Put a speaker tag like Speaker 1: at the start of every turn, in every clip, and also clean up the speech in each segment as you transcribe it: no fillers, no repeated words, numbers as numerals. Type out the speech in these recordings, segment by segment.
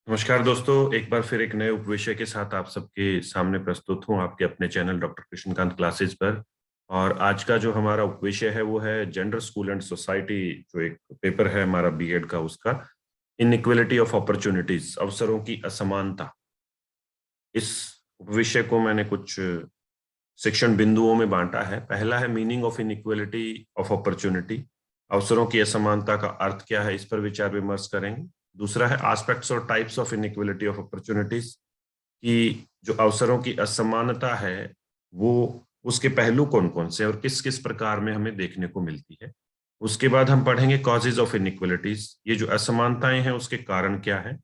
Speaker 1: नमस्कार दोस्तों, एक बार फिर एक नए उपविषय के साथ आप सबके सामने प्रस्तुत हूँ आपके अपने चैनल डॉक्टर कृष्णकांत क्लासेस पर। और आज का जो हमारा उपविषय है वो है जेंडर स्कूल एंड सोसाइटी। जो एक पेपर है हमारा बीएड का, उसका इनइक्वलिटी ऑफ अपॉर्चुनिटीज, अवसरों की असमानता। इस विषय को मैंने कुछ शिक्षण बिंदुओं में बांटा है। पहला है meaning of inequality of opportunity, अवसरों की असमानता का अर्थ क्या है, इस पर विचार विमर्श करेंगे। दूसरा है एस्पेक्ट्स और types of inequality of opportunities, कि जो अवसरों की असमानता है वो उसके पहलू कौन कौन से और किस किस प्रकार में हमें देखने को मिलती है। उसके बाद हम पढ़ेंगे कॉजेज ऑफ इनइक्वलिटीज, ये जो असमानताएं हैं उसके कारण क्या है।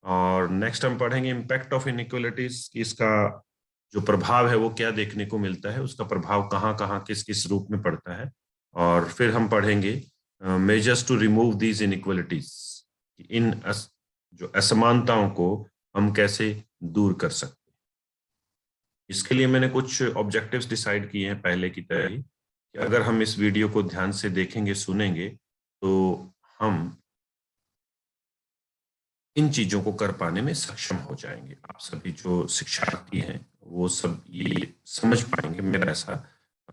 Speaker 1: और नेक्स्ट हम पढ़ेंगे इम्पैक्ट ऑफ इनइक्वलिटीज, कि इसका जो प्रभाव है वो क्या देखने को मिलता है, उसका प्रभाव कहाँ कहाँ किस किस रूप में पड़ता है। और फिर हम पढ़ेंगे measures to remove these inequalities, जो असमानताओं को हम कैसे दूर कर सकते हैं। इसके लिए मैंने कुछ ऑब्जेक्टिव्स डिसाइड किए हैं पहले की तरह ही, कि अगर हम इस वीडियो को ध्यान से देखेंगे सुनेंगे तो हम इन चीजों को कर पाने में सक्षम हो जाएंगे। आप सभी जो शिक्षार्थी हैं वो सब ये समझ पाएंगे, मेरा ऐसा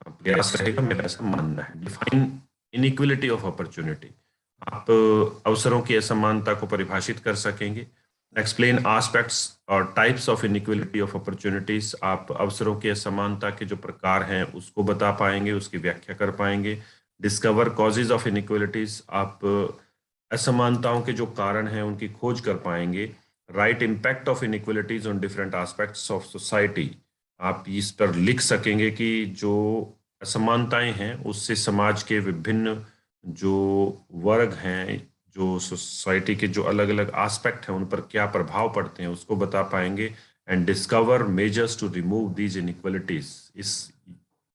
Speaker 1: प्रयास रहेगा, मेरा ऐसा मानना है। डिफाइन इनइक्वलिटी ऑफ अपॉर्चुनिटी, आप अवसरों की असमानता को परिभाषित कर सकेंगे। एक्सप्लेन एस्पेक्ट्स और types of inequality of opportunities, आप अवसरों की असमानता के जो प्रकार हैं उसको बता पाएंगे, उसकी व्याख्या कर पाएंगे। डिस्कवर कॉजेज ऑफ इनइक्वलिटीज, आप असमानताओं के जो कारण हैं उनकी खोज कर पाएंगे। Right impact of inequalities on different aspects of society, आप इस पर लिख सकेंगे कि जो असमानताएं हैं उससे समाज के विभिन्न जो वर्ग हैं, जो सोसाइटी के जो अलग अलग एस्पेक्ट हैं उन पर क्या प्रभाव पड़ते हैं उसको बता पाएंगे। And discover measures to remove these inequalities, इस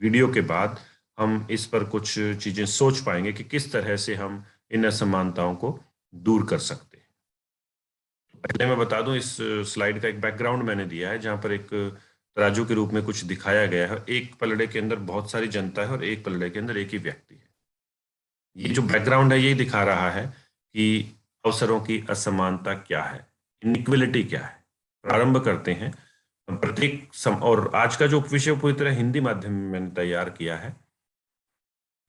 Speaker 1: वीडियो के बाद हम इस पर कुछ चीजें सोच पाएंगे कि किस तरह से हम इन असमानताओं को दूर कर सकते हैं। पहले मैं बता दूं, इस स्लाइड का एक बैकग्राउंड मैंने दिया है जहां पर एक तराजू के रूप में कुछ दिखाया गया है। एक पलड़े के अंदर बहुत सारी जनता है और एक पलड़े के अंदर एक ही व्यक्ति है। ये जो बैकग्राउंड है ये दिखा रहा है कि अवसरों की असमानता क्या है, इनइक्वलिटी क्या है। प्रारंभ करते हैं। और आज का जो विषय पूरी तरह हिंदी माध्यम में मैंने तैयार किया है।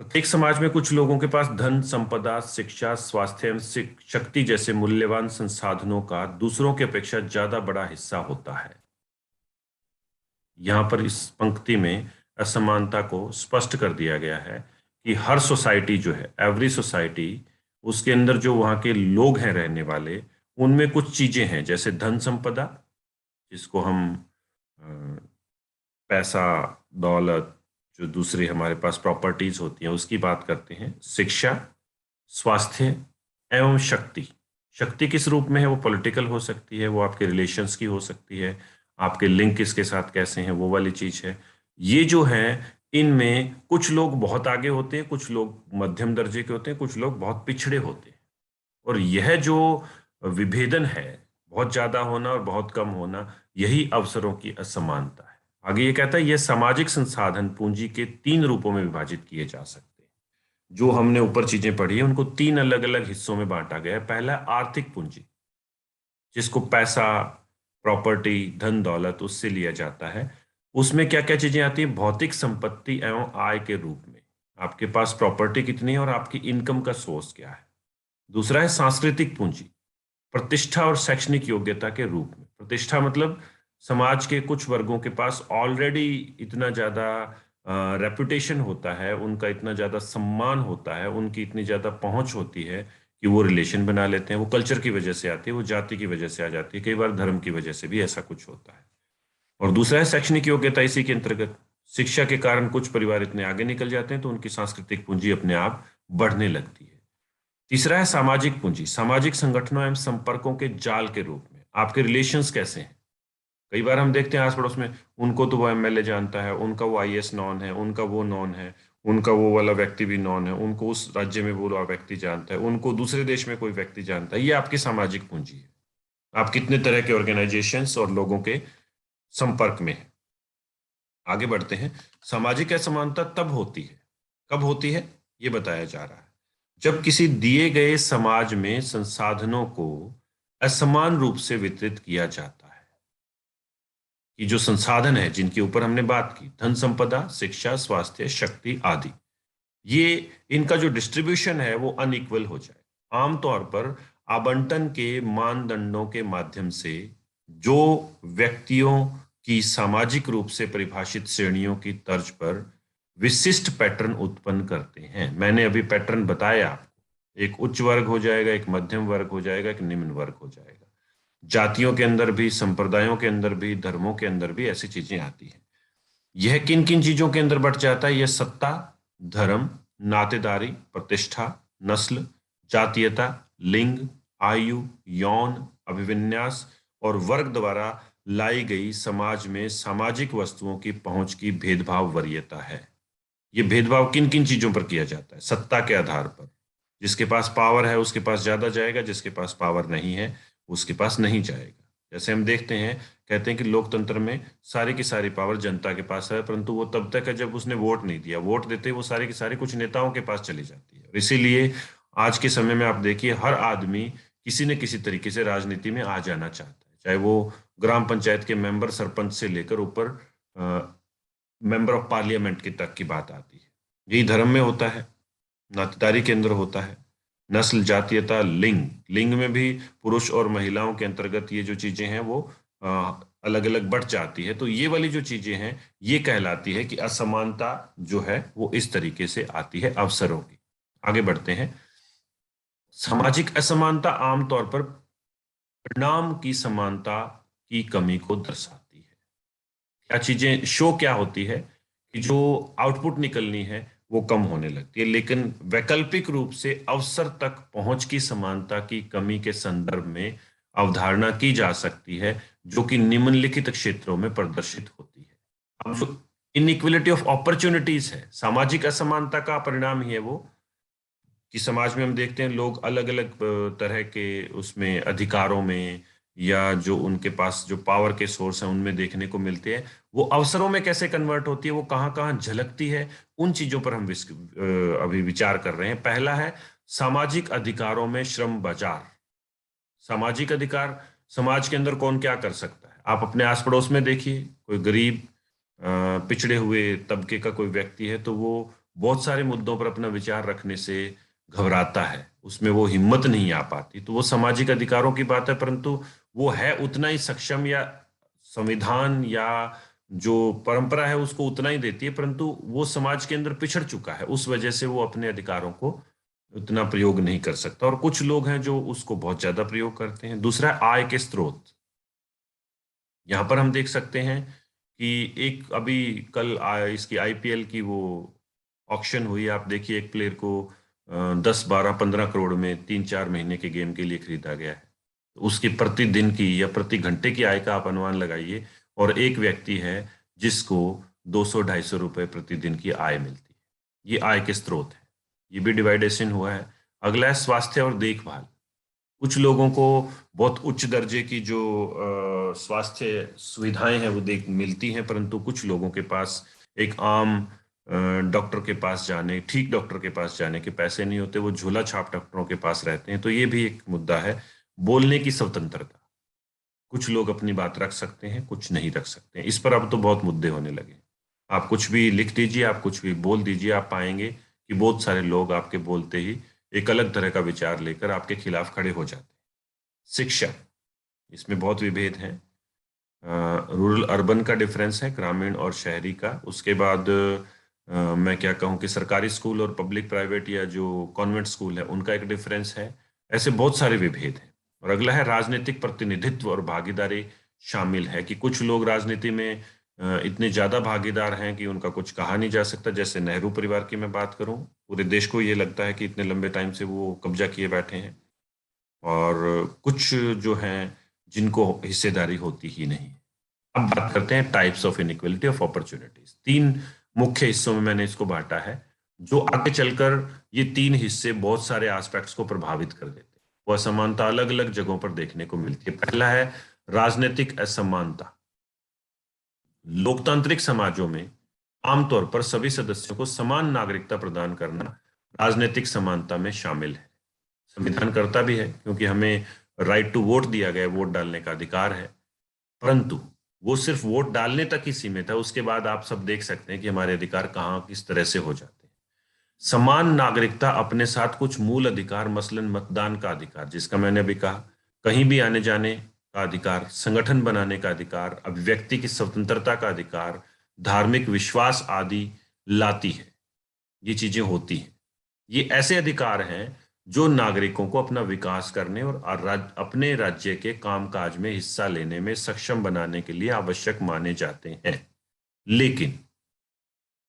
Speaker 1: प्रत्येक समाज में कुछ लोगों के पास धन, संपदा, शिक्षा, स्वास्थ्य एवं शक्ति जैसे मूल्यवान संसाधनों का दूसरों की अपेक्षा ज्यादा बड़ा हिस्सा होता है। यहाँ पर इस पंक्ति में असमानता को स्पष्ट कर दिया गया है कि हर सोसाइटी जो है, एवरी सोसाइटी, उसके अंदर जो वहाँ के लोग हैं रहने वाले, उनमें कुछ चीजें हैं जैसे धन संपदा, जिसको हम पैसा, दौलत, जो दूसरी हमारे पास प्रॉपर्टीज होती हैं उसकी बात करते हैं। शिक्षा, स्वास्थ्य एवं शक्ति। शक्ति किस रूप में है, वो पॉलिटिकल हो सकती है, वो आपके रिलेशंस की हो सकती है, आपके लिंक किसके साथ कैसे हैं, वो वाली चीज है। ये जो है, इनमें कुछ लोग बहुत आगे होते हैं, कुछ लोग मध्यम दर्जे के होते हैं, कुछ लोग बहुत पिछड़े होते हैं। और यह जो विभेदन है, बहुत ज्यादा होना और बहुत कम होना, यही अवसरों की असमानता है। आगे ये कहता है यह सामाजिक संसाधन पूंजी के तीन रूपों में विभाजित किए जा सकते हैं। जो हमने ऊपर चीजें पढ़ी है उनको तीन अलग अलग हिस्सों में बांटा गया है। पहला आर्थिक पूंजी, जिसको पैसा, प्रॉपर्टी, धन दौलत उससे लिया जाता है। उसमें क्या क्या चीजें आती है, भौतिक संपत्ति एवं आय के रूप में, आपके पास प्रॉपर्टी कितनी है और आपकी इनकम का सोर्स क्या है। दूसरा है सांस्कृतिक पूंजी, प्रतिष्ठा और शैक्षणिक योग्यता के रूप में। प्रतिष्ठा मतलब समाज के कुछ वर्गों के पास ऑलरेडी इतना ज्यादा रेपुटेशन होता है, उनका इतना ज्यादा सम्मान होता है, उनकी इतनी ज्यादा पहुंच होती है कि वो रिलेशन बना लेते हैं। वो कल्चर की वजह से आती है, वो जाति की वजह से आ जाती है, कई बार धर्म की वजह से भी ऐसा कुछ होता है। और दूसरा है शैक्षणिक योग्यता। इसी के अंतर्गत शिक्षा के कारण कुछ परिवार इतने आगे निकल जाते हैं तो उनकी सांस्कृतिक पूंजी अपने आप बढ़ने लगती है। तीसरा है सामाजिक पूंजी, सामाजिक संगठनों एवं संपर्कों के जाल के रूप में, आपके रिलेशंस कैसे हैं। कई बार हम देखते हैं आस पड़ोस में, उनको तो वो एमएलए जानता है, उनका वो आईएएस नॉन है, उनका वो नॉन है, उनका वो वाला व्यक्ति भी नॉन है, उनको उस राज्य में वो व्यक्ति जानता है, उनको दूसरे देश में कोई व्यक्ति जानता है। ये आपकी सामाजिक पूंजी है। आप कितने तरह के ऑर्गेनाइजेशंस और लोगों के संपर्क में हैं। आगे बढ़ते हैं। सामाजिक असमानता तब होती है, कब होती है, ये बताया जा रहा है, जब किसी दिए गए समाज में संसाधनों को असमान रूप से वितरित किया जाता है। कि जो संसाधन है जिनके ऊपर हमने बात की, धन संपदा, शिक्षा, स्वास्थ्य, शक्ति आदि, ये इनका जो डिस्ट्रीब्यूशन है वो अनइक्वल हो जाए। आमतौर पर आवंटन के मानदंडों के माध्यम से जो व्यक्तियों की सामाजिक रूप से परिभाषित श्रेणियों की तर्ज पर विशिष्ट पैटर्न उत्पन्न करते हैं। मैंने अभी पैटर्न बताया आपको, एक उच्च वर्ग हो जाएगा, एक मध्यम वर्ग हो जाएगा, एक निम्न वर्ग हो जाएगा। जातियों के अंदर भी, संप्रदायों के अंदर भी, धर्मों के अंदर भी ऐसी चीजें आती हैं। यह किन किन चीजों के अंदर बट जाता है? यह सत्ता, धर्म, नातेदारी, प्रतिष्ठा, नस्ल, जातीयता, लिंग, आयु, यौन अभिविन्यास और वर्ग द्वारा लाई गई समाज में सामाजिक वस्तुओं की पहुंच की भेदभाव वरीयता है। ये भेदभाव किन किन चीजों पर किया जाता है? सत्ता के आधार पर, जिसके पास पावर है उसके पास ज्यादा जाएगा, जिसके पास पावर नहीं है उसके पास नहीं जाएगा। जैसे हम देखते हैं, कहते हैं कि लोकतंत्र में सारी की सारी पावर जनता के पास है, परंतु वो तब तक है जब उसने वोट नहीं दिया। वोट देते ही वो सारी की सारी कुछ नेताओं के पास चली जाती है। इसीलिए आज के समय में आप देखिए, हर आदमी किसी न किसी तरीके से राजनीति में आ जाना चाहता है, चाहे वो ग्राम पंचायत के मेंबर, सरपंच से लेकर ऊपर मेंबर ऑफ पार्लियामेंट की तक की बात आती है। यही धर्म में होता है, नातेदारी के अंदर होता है, नस्ल, जातीयता, लिंग, लिंग में भी पुरुष और महिलाओं के अंतर्गत ये जो चीजें हैं वो अलग अलग बढ़ जाती है। तो ये वाली जो चीजें हैं ये कहलाती है कि असमानता जो है वो इस तरीके से आती है अवसरों की। आगे बढ़ते हैं। सामाजिक असमानता आमतौर पर परिणाम की समानता की कमी को दर्शाती है। क्या चीजें शो क्या होती है कि जो आउटपुट निकलनी है वो कम होने लगती है, लेकिन वैकल्पिक रूप से अवसर तक पहुंच की समानता की कमी के संदर्भ में अवधारणा की जा सकती है, जो कि निम्नलिखित क्षेत्रों में प्रदर्शित होती है। अब जो इनइक्वलिटी ऑफ अपॉर्चुनिटीज है, सामाजिक असमानता का परिणाम ही है वो कि समाज में हम देखते हैं लोग अलग अलग तरह के उसमें अधिकारों में, या जो उनके पास जो पावर के सोर्स हैं उनमें देखने को मिलते हैं, वो अवसरों में कैसे कन्वर्ट होती है, वो कहाँ कहाँ झलकती है, उन चीजों पर हम अभी विचार कर रहे हैं। पहला है सामाजिक अधिकारों में श्रम बाजार। सामाजिक अधिकार, समाज के अंदर कौन क्या कर सकता है? आप अपने आस पड़ोस में देखिए, कोई गरीब पिछड़े हुए तबके का कोई व्यक्ति है तो वो बहुत सारे मुद्दों पर अपना विचार रखने से घबराता है, उसमें वो हिम्मत नहीं आ पाती। तो वो सामाजिक अधिकारों की बात है, परंतु वो है उतना ही सक्षम, या संविधान या जो परंपरा है उसको उतना ही देती है, परंतु वो समाज के अंदर पिछड़ चुका है, उस वजह से वो अपने अधिकारों को उतना प्रयोग नहीं कर सकता। और कुछ लोग हैं जो उसको बहुत ज्यादा प्रयोग करते हैं। दूसरा है आय के स्रोत। यहाँ पर हम देख सकते हैं कि एक अभी कल इसकी आईपीएल की वो ऑक्शन हुई। आप देखिए, एक प्लेयर को 10, 12, 15 करोड़ में 3, 4 महीने के गेम के लिए खरीदा गया है। तो उसकी प्रतिदिन की या प्रति घंटे की आय का आप अनुमान लगाइए, और एक व्यक्ति है जिसको 200, 250 रुपए प्रतिदिन की आय मिलती है। ये आय के स्रोत है, ये भी डिवाइडेशन हुआ है। अगला है स्वास्थ्य और देखभाल। कुछ लोगों को बहुत उच्च दर्जे की जो स्वास्थ्य सुविधाएं हैं वो देख मिलती हैं, परंतु कुछ लोगों के पास एक आम डॉक्टर के पास जाने, ठीक डॉक्टर के पास जाने के पैसे नहीं होते, वो झोला छाप डॉक्टरों के पास रहते हैं। तो ये भी एक मुद्दा है। बोलने की स्वतंत्रता, कुछ लोग अपनी बात रख सकते हैं, कुछ नहीं रख सकते हैं। इस पर अब तो बहुत मुद्दे होने लगे। आप कुछ भी लिख दीजिए, आप कुछ भी बोल दीजिए, आप पाएंगे कि बहुत सारे लोग आपके बोलते ही एक अलग तरह का विचार लेकर आपके खिलाफ खड़े हो जाते हैं। शिक्षा, इसमें बहुत विभेद हैं। रूरल अर्बन का डिफरेंस है, ग्रामीण और शहरी का। उसके बाद मैं क्या कहूँ कि सरकारी स्कूल और पब्लिक प्राइवेट या जो कॉन्वेंट स्कूल है उनका एक डिफरेंस है। ऐसे बहुत सारे विभेद हैं। और अगला है राजनीतिक प्रतिनिधित्व और भागीदारी शामिल है, कि कुछ लोग राजनीति में इतने ज्यादा भागीदार हैं कि उनका कुछ कहा नहीं जा सकता। जैसे नेहरू परिवार की मैं बात करूं, पूरे देश को ये लगता है कि इतने लंबे टाइम से वो कब्जा किए बैठे हैं, और कुछ जो हैं जिनको हिस्सेदारी होती ही नहीं। अब बात करते हैं types of inequality of opportunities. 3 मुख्य हिस्सों में मैंने इसको बांटा है, जो आगे चलकर ये 3 हिस्से बहुत सारे एस्पेक्ट्स को प्रभावित कर देते हैं। वो असमानता अलग अलग जगहों पर देखने को मिलती है। पहला है राजनीतिक असमानता। लोकतांत्रिक समाजों में आमतौर पर सभी सदस्यों को समान नागरिकता प्रदान करना राजनीतिक समानता में शामिल है। संविधान करता भी है, क्योंकि हमें राइट टू वोट दिया गया, वोट डालने का अधिकार है, परंतु वो सिर्फ वोट डालने तक ही सीमित है। उसके बाद आप सब देख सकते हैं कि हमारे अधिकार कहाँ किस तरह से हो जाते हैं। समान नागरिकता अपने साथ कुछ मूल अधिकार, मसलन मतदान का अधिकार, जिसका मैंने अभी कहा, कहीं भी आने जाने का अधिकार, संगठन बनाने का अधिकार, अभिव्यक्ति की स्वतंत्रता का अधिकार, धार्मिक विश्वास आदि लाती है। ये चीजें होती हैं। ये ऐसे अधिकार हैं जो नागरिकों को अपना विकास करने और अपने राज्य के कामकाज में हिस्सा लेने में सक्षम बनाने के लिए आवश्यक माने जाते हैं। लेकिन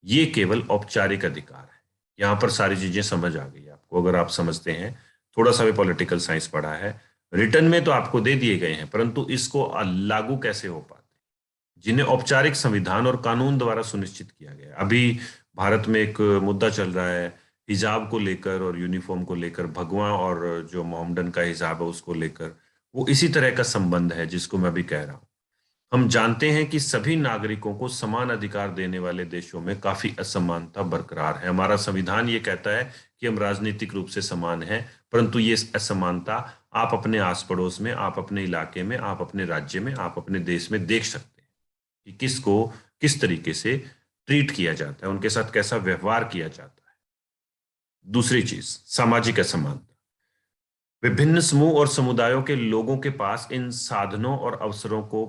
Speaker 1: ये केवल औपचारिक अधिकार है। यहां पर सारी चीजें समझ आ गई आपको, अगर आप समझते हैं, थोड़ा सा भी पॉलिटिकल साइंस पढ़ा है। रिटर्न में तो आपको दे दिए गए हैं, परंतु इसको लागू कैसे हो पाते, जिन्हें औपचारिक संविधान और कानून द्वारा सुनिश्चित किया गया। अभी भारत में एक मुद्दा चल रहा है हिजाब को लेकर और यूनिफॉर्म को लेकर, भगवा और जो मोहम्मडन का हिजाब है उसको लेकर, वो इसी तरह का संबंध है जिसको मैं अभी कह रहा हूं। हम जानते हैं कि सभी नागरिकों को समान अधिकार देने वाले देशों में काफी असमानता बरकरार है। हमारा संविधान ये कहता है कि हम राजनीतिक रूप से समान हैं, परंतु ये असमानता आप अपने आस पड़ोस में, आप अपने इलाके में, आप अपने राज्य में, आप अपने देश में देख सकते हैं कि किसको किस तरीके से ट्रीट किया जाता है, उनके साथ कैसा व्यवहार किया जाता है। दूसरी चीज, सामाजिक असमानता। विभिन्न समूह और समुदायों के लोगों के पास इन साधनों और अवसरों को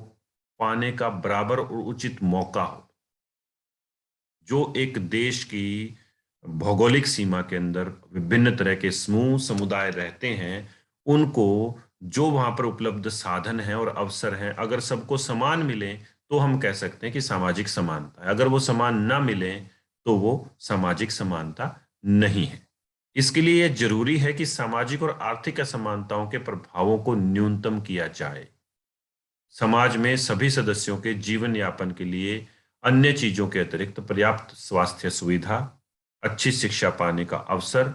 Speaker 1: पाने का बराबर और उचित मौका हो। जो एक देश की भौगोलिक सीमा के अंदर विभिन्न तरह के समूह समुदाय रहते हैं, उनको जो वहां पर उपलब्ध साधन हैं और अवसर हैं, अगर सबको समान मिले तो हम कह सकते हैं कि सामाजिक समानता है। अगर वो समान ना मिले तो वो सामाजिक समानता नहीं है। इसके लिए यह जरूरी है कि सामाजिक और आर्थिक असमानताओं के प्रभावों को न्यूनतम किया जाए। समाज में सभी सदस्यों के जीवन यापन के लिए अन्य चीजों के अतिरिक्त पर्याप्त स्वास्थ्य सुविधा, अच्छी शिक्षा पाने का अवसर,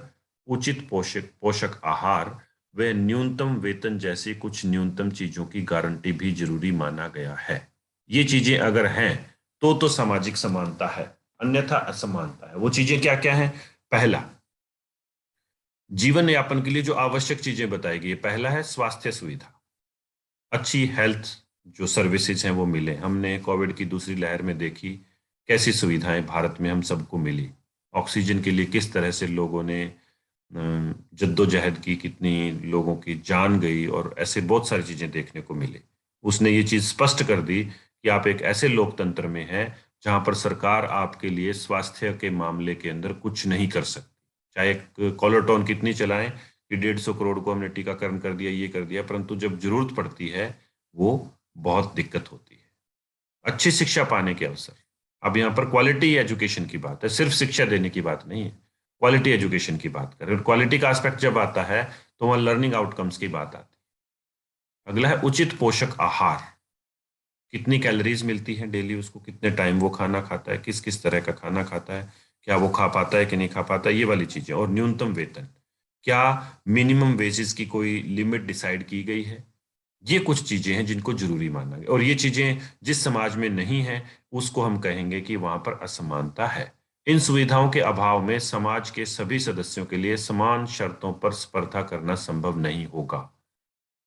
Speaker 1: उचित पोषक पोषक आहार व न्यूनतम वेतन जैसी कुछ न्यूनतम चीजों की गारंटी भी जरूरी माना गया है। ये चीजें अगर हैं तो सामाजिक समानता है, अन्यथा असमानता है। वो चीजें क्या क्या हैं? पहला, जीवन यापन के लिए जो आवश्यक चीजें बताई गई, पहला है स्वास्थ्य सुविधा, अच्छी हेल्थ जो सर्विसेज हैं वो मिले। हमने कोविड की दूसरी लहर में देखी कैसी सुविधाएं भारत में हम सबको मिली। ऑक्सीजन के लिए किस तरह से लोगों ने जद्दोजहद की, कितनी लोगों की जान गई, और ऐसे बहुत सारी चीजें देखने को मिली। उसने ये चीज स्पष्ट कर दी कि आप एक ऐसे लोकतंत्र में हैं जहां पर सरकार आपके लिए स्वास्थ्य के मामले के अंदर कुछ नहीं कर सकती। चाहे कॉलर टोन कितनी चलाएं कि 150 करोड़ को हमने टीकाकरण कर दिया, ये कर दिया, परंतु जब जरूरत पड़ती है वो बहुत दिक्कत होती है। अच्छी शिक्षा पाने के अवसर। अब यहाँ पर क्वालिटी एजुकेशन की बात है, सिर्फ शिक्षा देने की बात नहीं है, क्वालिटी एजुकेशन की बात करें। और क्वालिटी का एस्पेक्ट जब आता है तो वहां लर्निंग आउटकम्स की बात आती है। अगला है उचित पोषक आहार। कितनी कैलोरीज मिलती हैं डेली, उसको कितने टाइम वो खाना खाता है, किस किस तरह का खाना खाता है, क्या वो खा पाता है कि नहीं खा पाता है, ये वाली चीजें। और न्यूनतम वेतन, क्या मिनिमम वेजेस की कोई लिमिट डिसाइड की गई है। ये कुछ चीजें हैं जिनको जरूरी माना गया, और ये चीजें जिस समाज में नहीं है उसको हम कहेंगे कि वहां पर असमानता है। इन सुविधाओं के अभाव में समाज के सभी सदस्यों के लिए समान शर्तों पर स्पर्धा करना संभव नहीं होगा।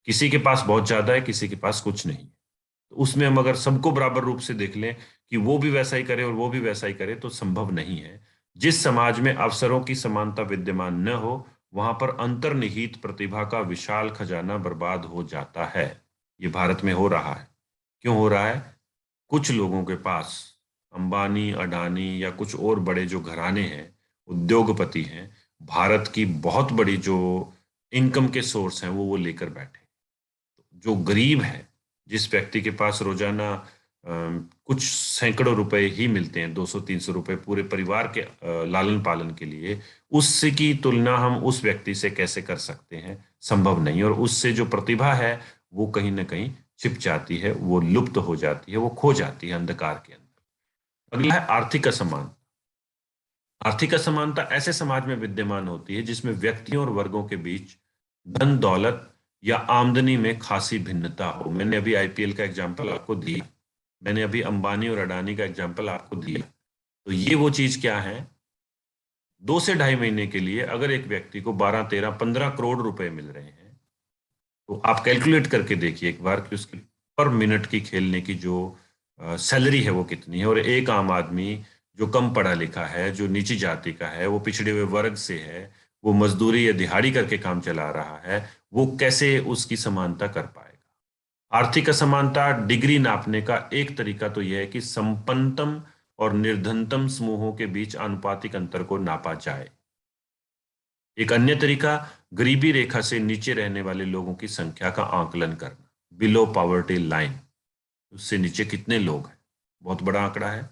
Speaker 1: किसी के पास बहुत ज्यादा है, किसी के पास कुछ नहीं। तो उसमें हम अगर सबको बराबर रूप से देख लें कि वो भी वैसा ही करे और वो भी वैसा ही करे, तो संभव नहीं है। जिस समाज में अवसरों की समानता विद्यमान न हो, वहां पर अंतर्निहित प्रतिभा का विशाल खजाना बर्बाद हो जाता है। ये भारत में हो रहा है। क्यों हो रहा है? कुछ लोगों के पास, अंबानी, अडानी या कुछ और बड़े जो घराने हैं, उद्योगपति हैं, भारत की बहुत बड़ी जो इनकम के सोर्स हैं वो लेकर बैठे। जो गरीब है, जिस व्यक्ति के पास रोजाना कुछ सैकड़ों रुपए ही मिलते हैं, 200-300 रुपए पूरे परिवार के लालन पालन के लिए, उससे की तुलना हम उस व्यक्ति से कैसे कर सकते हैं? संभव नहीं। और उससे जो प्रतिभा है वो कहीं ना कहीं छिप जाती है, वो लुप्त हो जाती है, वो खो जाती है अंधकार के अंदर। अगला है आर्थिक असमानता। आर्थिक असमानता ऐसे समाज में विद्यमान होती है जिसमें व्यक्तियों और वर्गों के बीच धन दौलत या आमदनी में खासी भिन्नता हो। मैंने अभी आईपीएल का एग्जांपल आपको दिया, मैंने अभी अंबानी और अडानी का एग्जांपल आपको दिया। तो ये वो चीज क्या है, 2 से ढाई महीने के लिए अगर एक व्यक्ति को 12, 13, 15 करोड़ रुपए मिल रहे हैं, तो आप कैलकुलेट करके देखिए एक बार कि उसकी पर मिनट की खेलने की जो सैलरी है वो कितनी है। और एक आम आदमी जो कम पढ़ा लिखा है, जो नीची जाति का है, वो पिछड़े हुए वर्ग से है, वो मजदूरी या दिहाड़ी करके काम चला रहा है, वो कैसे उसकी समानता कर पाएगा? आर्थिक असमानता डिग्री नापने का एक तरीका तो यह है कि संपन्नतम और निर्धनतम समूहों के बीच आनुपातिक अंतर को नापा जाए। एक अन्य तरीका गरीबी रेखा से नीचे रहने वाले लोगों की संख्या का आकलन करना, बिलो पॉवर्टी लाइन, उससे नीचे कितने लोग हैं। बहुत बड़ा आंकड़ा है।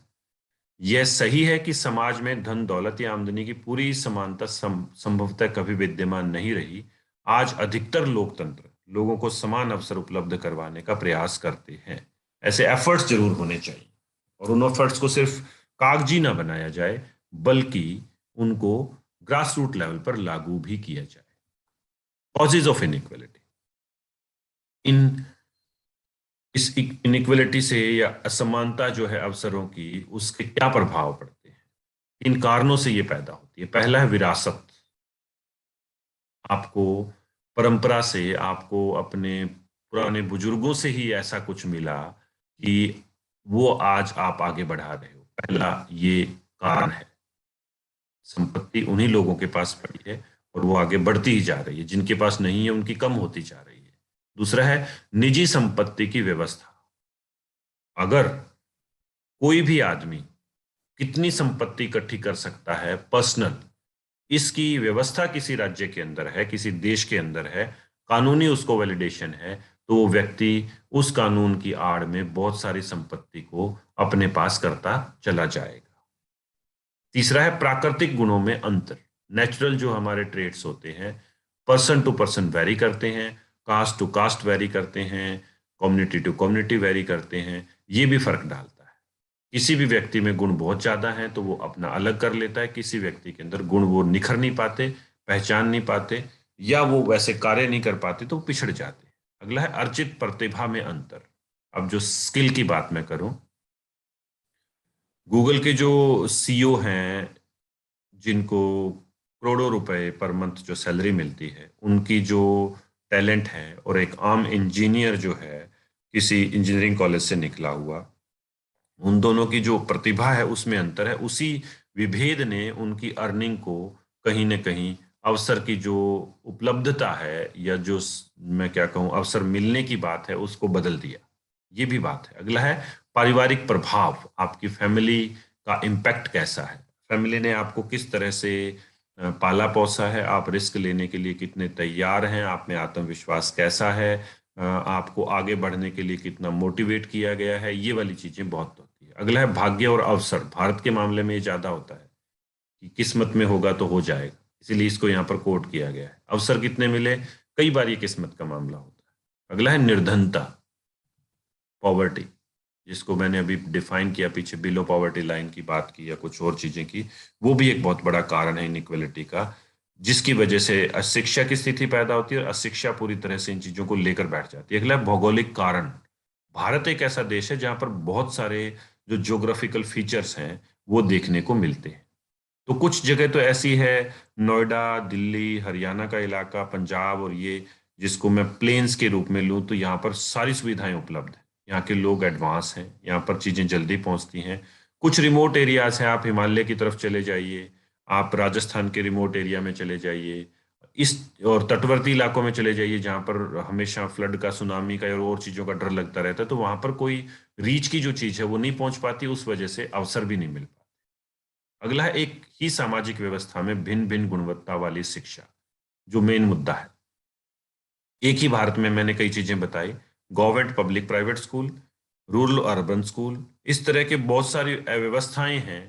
Speaker 1: यह सही है कि समाज में धन दौलत या आमदनी की पूरी समानता संभवतः कभी विद्यमान नहीं रही। आज अधिकतर लोकतंत्र लोगों को समान अवसर उपलब्ध करवाने का प्रयास करते हैं। ऐसे एफर्ट्स जरूर होने चाहिए, और उन एफर्ट्स को सिर्फ कागजी ना बनाया जाए, बल्कि उनको ग्रास रूट लेवल पर लागू भी किया जाए। कॉजेज ऑफ इनइक्वलिटी, इन इस इनइक्वलिटी से या असमानता जो है अवसरों की, उसके क्या प्रभाव पड़ते हैं? इन कारणों से ये पैदा होती है। पहला है विरासत। आपको परंपरा से, आपको अपने पुराने बुजुर्गों से ही ऐसा कुछ मिला कि वो आज आप आगे बढ़ा रहे हो। पहला ये कारण है। संपत्ति उन्हीं लोगों के पास पड़ी है और वो आगे बढ़ती ही जा रही है। जिनके पास नहीं है उनकी कम होती जा रही है। दूसरा है निजी संपत्ति की व्यवस्था। अगर कोई भी आदमी कितनी संपत्ति इकट्ठी कर सकता है पर्सनल, इसकी व्यवस्था किसी राज्य के अंदर है, किसी देश के अंदर है, कानूनी उसको वैलिडेशन है, तो वो व्यक्ति उस कानून की आड़ में बहुत सारी संपत्ति को अपने पास करता चला जाएगा। तीसरा है प्राकृतिक गुणों में अंतर। नेचुरल जो हमारे ट्रेड्स होते हैं, पर्सन टू पर्सन वेरी करते हैं, कास्ट टू कास्ट वेरी करते हैं, कम्युनिटी टू कम्युनिटी वेरी करते हैं। ये भी फर्क डालता है। किसी भी व्यक्ति में गुण बहुत ज्यादा है तो वो अपना अलग कर लेता है। किसी व्यक्ति के अंदर गुण वो निखर नहीं पाते, पहचान नहीं पाते, या वो वैसे कार्य नहीं कर पाते तो पिछड़ जाते हैं। अगला है अर्जित प्रतिभा में अंतर। अब जो स्किल की बात मैं करूं, गूगल के जो सीईओ हैं, जिनको करोड़ों रुपए पर मंथ जो सैलरी मिलती है, उनकी जो टैलेंट है, और एक आम इंजीनियर जो है किसी इंजीनियरिंग कॉलेज से निकला हुआ, उन दोनों की जो प्रतिभा है उसमें अंतर है। उसी विभेद ने उनकी अर्निंग को कहीं न कहीं, अवसर की जो उपलब्धता है, या जो मैं क्या कहूँ अवसर मिलने की बात है, उसको बदल दिया। ये भी बात है। अगला है पारिवारिक प्रभाव। आपकी फैमिली का इम्पैक्ट कैसा है? फैमिली ने आपको किस तरह से पाला पोसा है? आप रिस्क लेने के लिए कितने तैयार हैं? आप में आत्मविश्वास कैसा है? आपको आगे बढ़ने के लिए कितना मोटिवेट किया गया है? ये वाली चीजें बहुत होती है। अगला है भाग्य और अवसर। भारत के मामले में ये ज्यादा होता है कि किस्मत में होगा तो हो जाएगा, इसीलिए इसको यहाँ पर कोट किया गया है। अवसर कितने मिले, कई बार ये किस्मत का मामला होता है। अगला है निर्धनता, पॉवर्टी, जिसको मैंने अभी डिफाइन किया पीछे, बिलो पॉवर्टी लाइन की बात की या कुछ और चीजें की। वो भी एक बहुत बड़ा कारण है इनइक्वलिटी का, जिसकी वजह से अशिक्षा की स्थिति पैदा होती है, और अशिक्षा पूरी तरह से इन चीजों को लेकर बैठ जाती है। अगला है भौगोलिक कारण। भारत एक ऐसा देश है जहां पर बहुत सारे जो ज्योग्राफिकल फीचर्स हैं वो देखने को मिलते हैं। तो कुछ जगह तो ऐसी है, नोएडा, दिल्ली, हरियाणा का इलाका, पंजाब, और ये जिसको मैं प्लेन्स के रूप में लूं, तो यहाँ पर सारी सुविधाएं उपलब्ध हैं। यहाँ के लोग एडवांस हैं, यहाँ पर चीजें जल्दी पहुंचती हैं। कुछ रिमोट एरियाज हैं, आप हिमालय की तरफ चले जाइए, आप राजस्थान के रिमोट एरिया में चले जाइए, इस और तटवर्ती इलाकों में चले जाइए जहाँ पर हमेशा फ्लड का, सुनामी का और चीजों का डर लगता रहता है। तो वहां पर कोई रीच की जो चीज है वो नहीं पहुंच पाती, उस वजह से अवसर भी नहीं मिल पाता। अगला है एक ही सामाजिक व्यवस्था में भिन्न भिन्न गुणवत्ता वाली शिक्षा, जो मेन मुद्दा है। एक ही भारत में मैंने कई चीजें बताई, government, public, private school, rural, urban school, इस तरह के बहुत सारी व्यवस्थाएं हैं।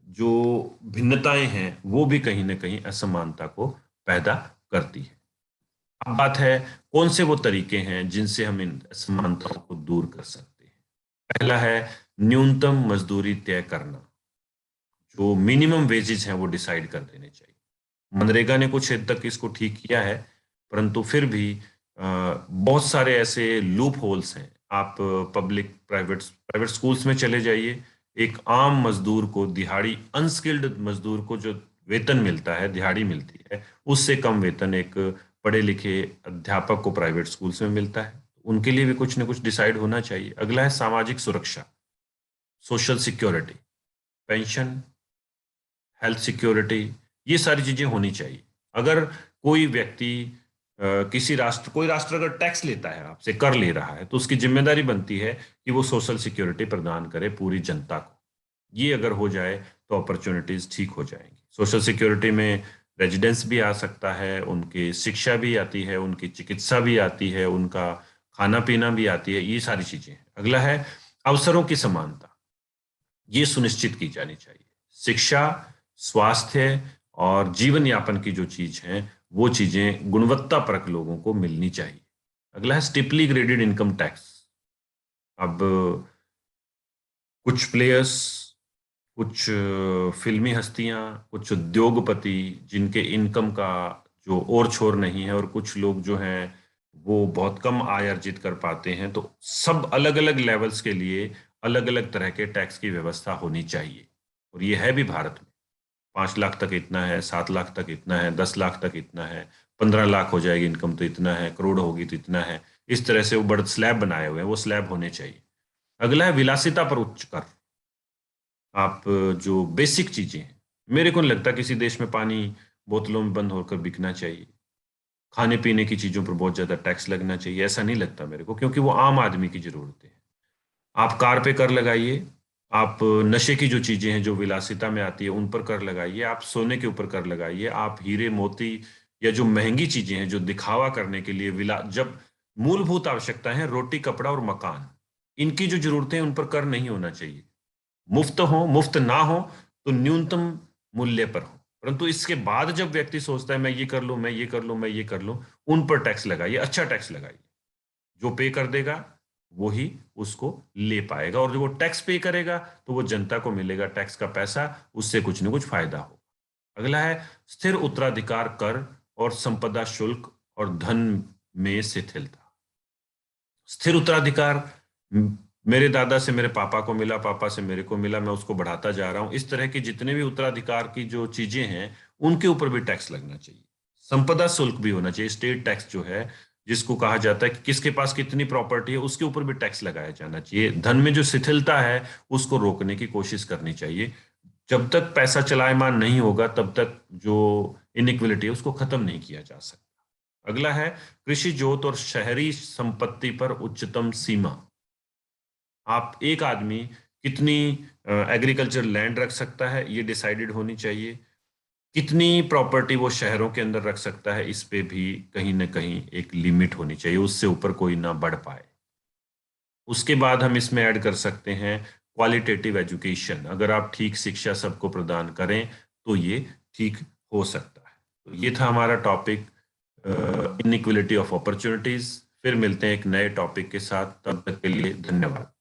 Speaker 1: जो भिन्नताएं हैं वो भी कहीं ना कहीं असमानता को पैदा करती है। अब बात है कौन से वो तरीके हैं जिनसे हम इन असमानताओं को दूर कर सकते हैं। पहला है न्यूनतम मजदूरी तय करना। जो मिनिमम वेजेस हैं वो डिसाइड कर देने चाहिए। मनरेगा ने कुछ हद तक इसको ठीक किया है, परंतु फिर भी बहुत सारे ऐसे लूप होल्स हैं। आप पब्लिक, प्राइवेट स्कूल्स में चले जाइए, एक आम मजदूर को, दिहाड़ी अनस्किल्ड मजदूर को जो वेतन मिलता है, दिहाड़ी मिलती है, उससे कम वेतन एक पढ़े लिखे अध्यापक को प्राइवेट स्कूल्स में मिलता है, उनके लिए भी कुछ ना कुछ डिसाइड होना चाहिए। अगला है सामाजिक सुरक्षा, social security, pension, health security, ये सारी चीजें होनी चाहिए। अगर कोई व्यक्ति कोई राष्ट्र अगर टैक्स लेता है, आपसे कर ले रहा है, तो उसकी जिम्मेदारी बनती है कि वो सोशल सिक्योरिटी प्रदान करे पूरी जनता को। ये अगर हो जाए तो अपॉर्चुनिटीज ठीक हो जाएंगी। सोशल सिक्योरिटी में रेजिडेंस भी आ सकता है, उनकी शिक्षा भी आती है, उनकी चिकित्सा भी आती है, उनका खाना पीना भी आती है, ये सारी चीजें हैं। अगला है अवसरों की समानता, ये सुनिश्चित की जानी चाहिए। शिक्षा, स्वास्थ्य और जीवन यापन की जो चीज है, वो चीजें गुणवत्ता परक लोगों को मिलनी चाहिए। अगला है स्टिपली ग्रेडेड इनकम टैक्स। अब कुछ प्लेयर्स, कुछ फिल्मी हस्तियां, कुछ उद्योगपति जिनके इनकम का जो और छोर नहीं है, और कुछ लोग जो हैं वो बहुत कम आय अर्जित कर पाते हैं, तो सब अलग अलग लेवल्स के लिए अलग अलग तरह के टैक्स की व्यवस्था होनी चाहिए। और ये है भी भारत में, 5 लाख तक इतना है, 7 लाख तक इतना है, 10 लाख तक इतना है, 15 लाख हो जाएगी इनकम तो इतना है, करोड़ होगी तो इतना है। इस तरह से वो बड़े स्लैब बनाए हुए हैं, वो स्लैब होने चाहिए। अगला है विलासिता पर उच्च कर। आप जो बेसिक चीजें हैं, मेरे को नहीं लगता किसी देश में पानी बोतलों में बंद होकर बिकना चाहिए, खाने पीने की चीजों पर बहुत ज्यादा टैक्स लगना चाहिए, ऐसा नहीं लगता मेरे को, क्योंकि वो आम आदमी की जरूरतें हैं। आप कार पे कर लगाइए, आप नशे की जो चीजें हैं जो विलासिता में आती है उन पर कर लगाइए, आप सोने के ऊपर कर लगाइए, आप हीरे मोती या जो महंगी चीजें हैं जो दिखावा करने के लिए विला जब मूलभूत आवश्यकताएं हैं, रोटी कपड़ा और मकान, इनकी जो जरूरतें हैं उन पर कर नहीं होना चाहिए। मुफ्त हो, मुफ्त ना हो तो न्यूनतम मूल्य पर हो। परंतु इसके बाद जब व्यक्ति सोचता है मैं ये कर लूं, मैं ये कर लूं, मैं ये कर लूं, उन पर टैक्स लगाइए, अच्छा टैक्स लगाइए। जो पे कर देगा वो ही उसको ले पाएगा, और जो वो टैक्स पे करेगा तो वो जनता को मिलेगा टैक्स का पैसा, उससे कुछ न कुछ फायदा हो। अगला है स्थिर उत्तराधिकार कर और संपदा शुल्क और धन में शिथिलता। स्थिर उत्तराधिकार, मेरे दादा से मेरे पापा को मिला, पापा से मेरे को मिला, मैं उसको बढ़ाता जा रहा हूं, इस तरह की जितने भी उत्तराधिकार की जो चीजें हैं उनके ऊपर भी टैक्स लगना चाहिए। संपदा शुल्क भी होना चाहिए, स्टेट टैक्स जो है, जिसको कहा जाता है कि किसके पास कितनी प्रॉपर्टी है उसके ऊपर भी टैक्स लगाया जाना चाहिए। धन में जो शिथिलता है उसको रोकने की कोशिश करनी चाहिए। जब तक पैसा चलायमान नहीं होगा तब तक जो इनइक्विलिटी है उसको खत्म नहीं किया जा सकता। अगला है कृषि जोत और शहरी संपत्ति पर उच्चतम सीमा। आप एक आदमी कितनी एग्रीकल्चर लैंड रख सकता है ये डिसाइडेड होनी चाहिए। कितनी प्रॉपर्टी वो शहरों के अंदर रख सकता है, इस पे भी कहीं ना कहीं एक लिमिट होनी चाहिए, उससे ऊपर कोई ना बढ़ पाए। उसके बाद हम इसमें ऐड कर सकते हैं क्वालिटेटिव एजुकेशन। अगर आप ठीक शिक्षा सबको प्रदान करें तो ये ठीक हो सकता है। तो ये था हमारा टॉपिक, इनइक्विलिटी ऑफ अपॉर्चुनिटीज। फिर मिलते हैं एक नए टॉपिक के साथ, तब तक के लिए धन्यवाद।